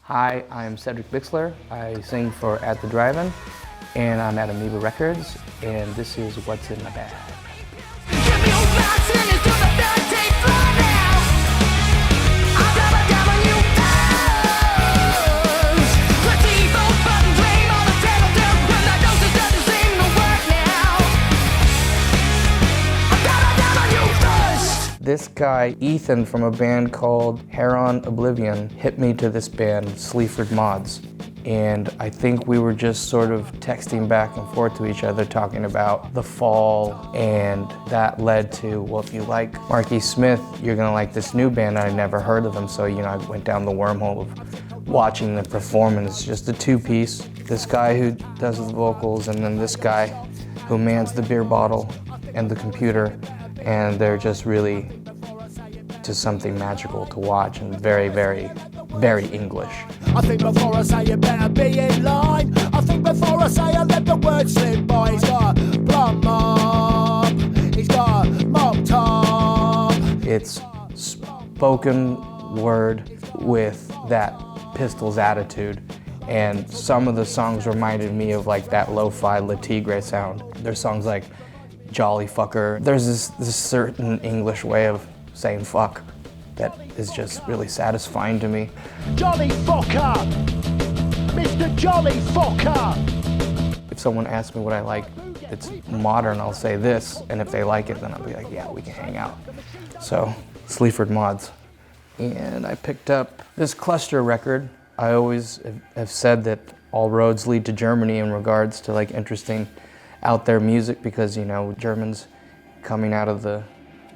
Hi, I'm Cedric Bixler. I sing for At the Drive-In, and I'm at Amoeba Records, and this is What's in My Bag. This guy, Ethan, from a band called Heron Oblivion, hit me to this band, Sleaford Mods. And I think we were just sort of texting back and forth to each other, talking about the fall, and that led to, well, if you like Marky Smith, you're gonna like this new band. I'd never heard of them, so I went down the wormhole of watching the performance, just a two-piece. This guy who does the vocals, and then this guy who mans the beer bottle and the computer, and they're just really just something magical to watch, and very, very, very English. I think before I say it better be in line. I think before I say I let the word slip by. He's got plum mop, he's got mop top. It's spoken word with that Pistols attitude, and some of the songs reminded me of like that lo-fi Le Tigre sound. There's songs like Jolly Fucker. There's this certain English way of saying fuck that is just really satisfying to me. Jolly Fucker! Mr. Jolly Fucker! If someone asks me what I like that's modern, I'll say this, and if they like it, then I'll be like, yeah, we can hang out. So, Sleaford Mods. And I picked up this Cluster record. I always have said that all roads lead to Germany in regards to like interesting out there music, because Germans coming out of the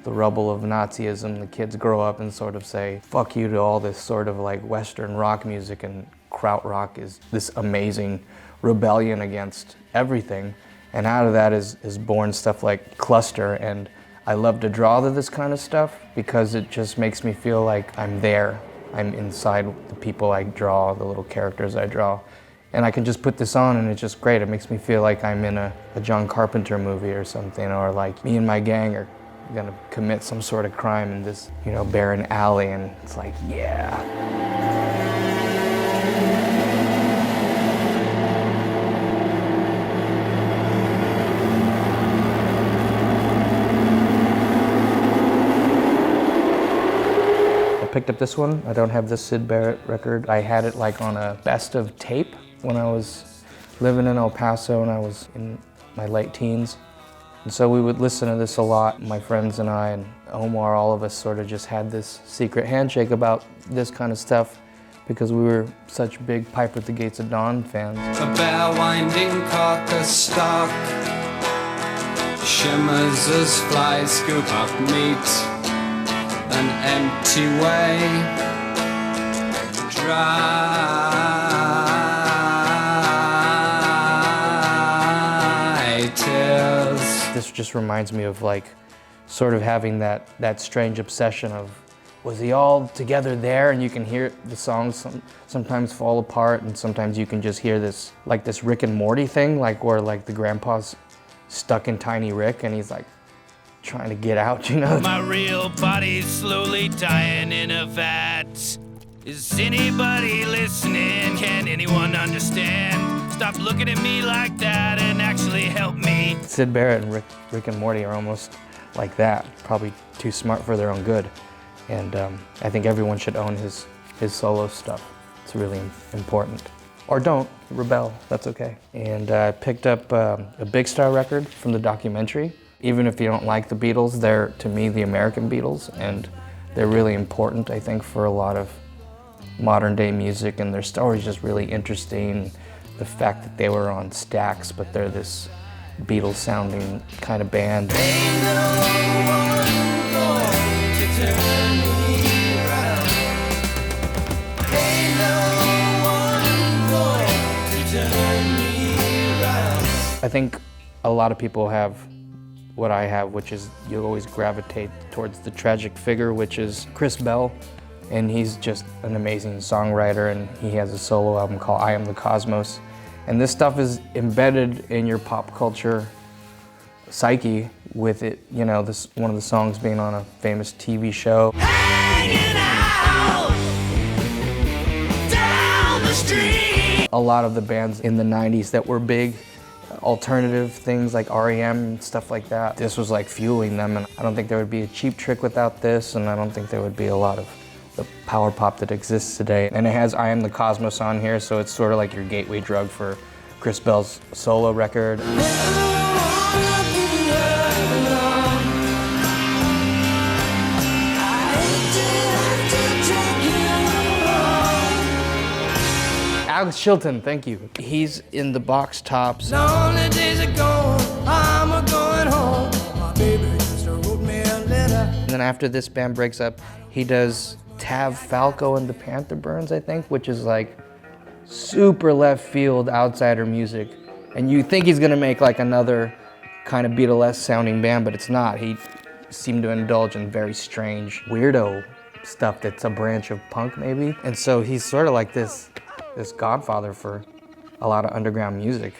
rubble of Nazism, the kids grow up and sort of say fuck you to all this sort of like Western rock music, and krautrock is this amazing rebellion against everything, and out of that is born stuff like Cluster. And I love to draw to this kind of stuff because it just makes me feel like I'm there. I'm inside the people I draw, the little characters I draw. And I can just put this on and it's just great. It makes me feel like I'm in a John Carpenter movie or something, or like me and my gang are gonna commit some sort of crime in this, barren alley, and it's like, yeah. I picked up this one. I don't have this Syd Barrett record. I had it like on a best of tape when I was living in El Paso and I was in my late teens. And so we would listen to this a lot, my friends and I, and Omar, all of us sort of just had this secret handshake about this kind of stuff because we were such big Piper at the Gates of Dawn fans. A bare winding carcass stalk shimmers as flies scoop up meat, an empty way, dry tears. This just reminds me of like sort of having that strange obsession of, was he all together there? And you can hear the songs sometimes fall apart, and sometimes you can just hear this like this Rick and Morty thing, like where like the grandpa's stuck in Tiny Rick and he's like trying to get out, My real body's slowly dying in a vat. Is anybody listening? Can anyone understand? Stop looking at me like that and actually help me. Syd Barrett and Rick and Morty are almost like that, probably too smart for their own good. And I think everyone should own his solo stuff. It's really important. Or don't, rebel, that's okay. And I picked up a Big Star record from the documentary. Even if you don't like the Beatles, they're, to me, the American Beatles, and they're really important, I think, for a lot of modern day music, and their story's just really interesting. The fact that they were on Stax, but they're this Beatles sounding kind of band. Ain't no one going to turn me round. Ain't no one going to turn me round. I think a lot of people have what I have, which is you always gravitate towards the tragic figure, which is Chris Bell. And he's just an amazing songwriter, and he has a solo album called I Am the Cosmos. And this stuff is embedded in your pop culture psyche with it, this one of the songs being on a famous TV show. Hanging out down street. A lot of the bands in the 90s that were big, alternative things like REM and stuff like that, this was like fueling them, and I don't think there would be a Cheap Trick without this, and I don't think there would be a lot of the power pop that exists today. And it has I Am the Cosmos on here, so it's sort of like your gateway drug for Chris Bell's solo record. Alex Chilton, thank you. He's in the Box Tops. Lonely days are gone, I'm a-going home. My baby just wrote me a letter. And then after this band breaks up, he does Tav Falco and the Panther Burns, I think, which is like super left field outsider music. And you think he's gonna make like another kind of Beatlesque sounding band, but it's not. He seemed to indulge in very strange, weirdo stuff that's a branch of punk maybe. And so he's sort of like this godfather for a lot of underground music.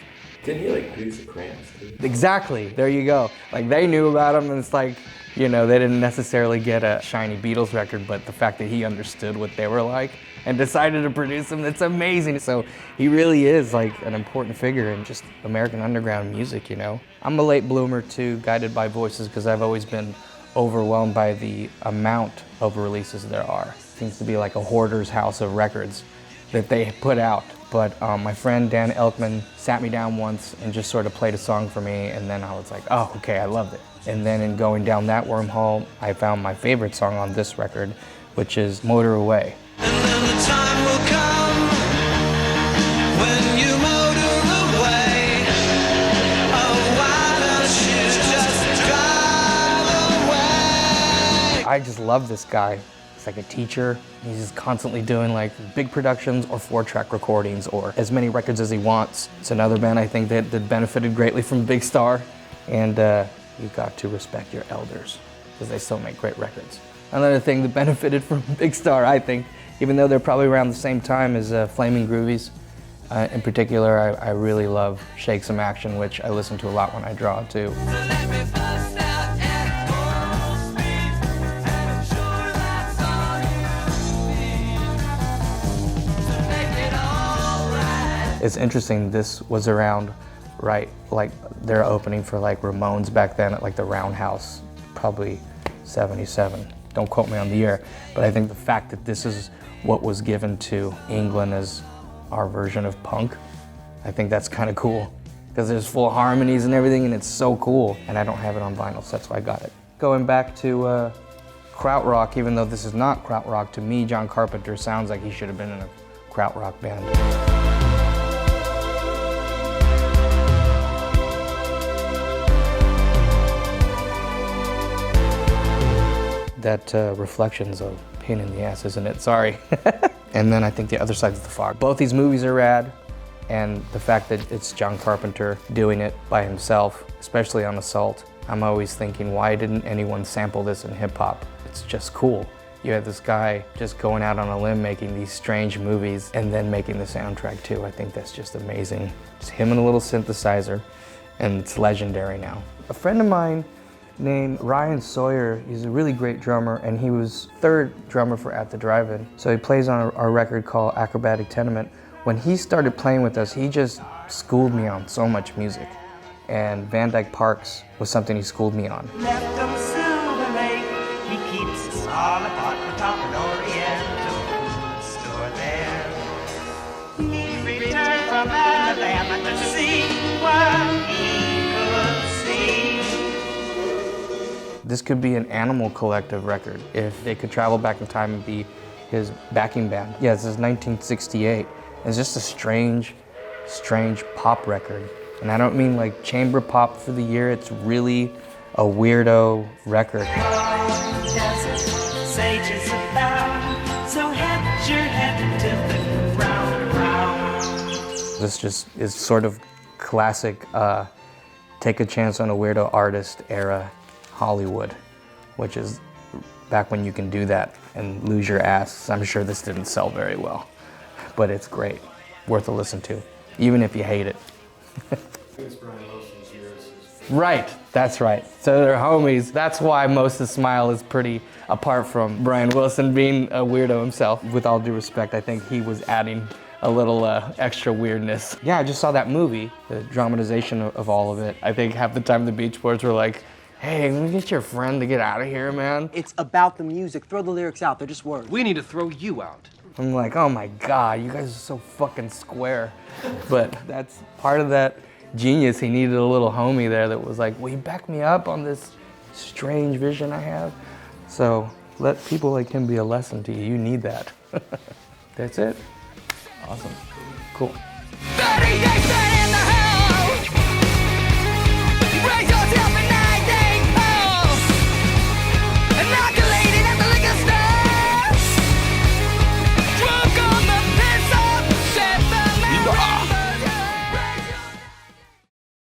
Didn't he like produce the Cramps too? Exactly, there you go. Like they knew about him, and it's like, you know, they didn't necessarily get a shiny Beatles record, but the fact that he understood what they were like and decided to produce them, that's amazing. So he really is like an important figure in just American underground music, you know. I'm a late bloomer to Guided by Voices because I've always been overwhelmed by the amount of releases there are. Seems to be like a hoarder's house of records that they put out. But my friend Dan Elkman sat me down once and just sort of played a song for me, and then I was like, oh, okay, I loved it. And then in going down that wormhole, I found my favorite song on this record, which is Motor Away. And then the time will come when you motor away. Oh, why don't you just drive away? I just love this guy. He's like a teacher. He's just constantly doing like big productions or 4-track recordings or as many records as he wants. It's another band I think that benefited greatly from Big Star, and you've got to respect your elders because they still make great records. Another thing that benefited from Big Star, I think, even though they're probably around the same time as Flaming Groovies. In particular, I really love Shake Some Action, which I listen to a lot when I draw too. It's interesting, this was around, right, like their opening for like Ramones back then at like the Roundhouse, probably 77. Don't quote me on the year, but I think the fact that this is what was given to England as our version of punk, I think that's kind of cool because there's full harmonies and everything, and it's so cool. And I don't have it on vinyl, so that's why I got it. Going back to krautrock, even though this is not krautrock, to me, John Carpenter sounds like he should have been in a krautrock band. That Reflection's a pain in the ass, isn't it? Sorry. And then I think The Other Side of the Fog. Both these movies are rad, and the fact that it's John Carpenter doing it by himself, especially on Assault, I'm always thinking, why didn't anyone sample this in hip hop? It's just cool. You have this guy just going out on a limb making these strange movies and then making the soundtrack too. I think that's just amazing. It's him and a little synthesizer, and it's legendary now. A friend of mine named Ryan Sawyer, he's a really great drummer, and he was third drummer for At the Drive-In. So he plays on our record called Acrobatic Tenement. When he started playing with us, he just schooled me on so much music. And Van Dyke Parks was something he schooled me on. Left on Silver Lake, he keeps us all apart atop an Oriental store there. He returned from Alabama to see what he could see. This could be an Animal Collective record if they could travel back in time and be his backing band. Yeah, this is 1968. It's just a strange pop record. And I don't mean like chamber pop for the year, it's really a weirdo record. Sages about, so hit your head to the ground. This just is sort of classic take a chance on a weirdo artist era Hollywood, which is back when you can do that and lose your ass. I'm sure this didn't sell very well, but it's great, worth a listen to, even if you hate it. Right, that's right. So they're homies. That's why Most of Smile is pretty, apart from Brian Wilson being a weirdo himself. With all due respect, I think he was adding a little extra weirdness. Yeah, I just saw that movie, the dramatization of all of it. I think half the time the Beach Boys were like, hey, let me get your friend to get out of here, man. It's about the music. Throw the lyrics out. They're just words. We need to throw you out. I'm like, oh my God, you guys are so fucking square. But that's part of that genius. He needed a little homie there that was like, will you back me up on this strange vision I have? So let people like him be a lesson to you. You need that. That's it. Awesome. Cool.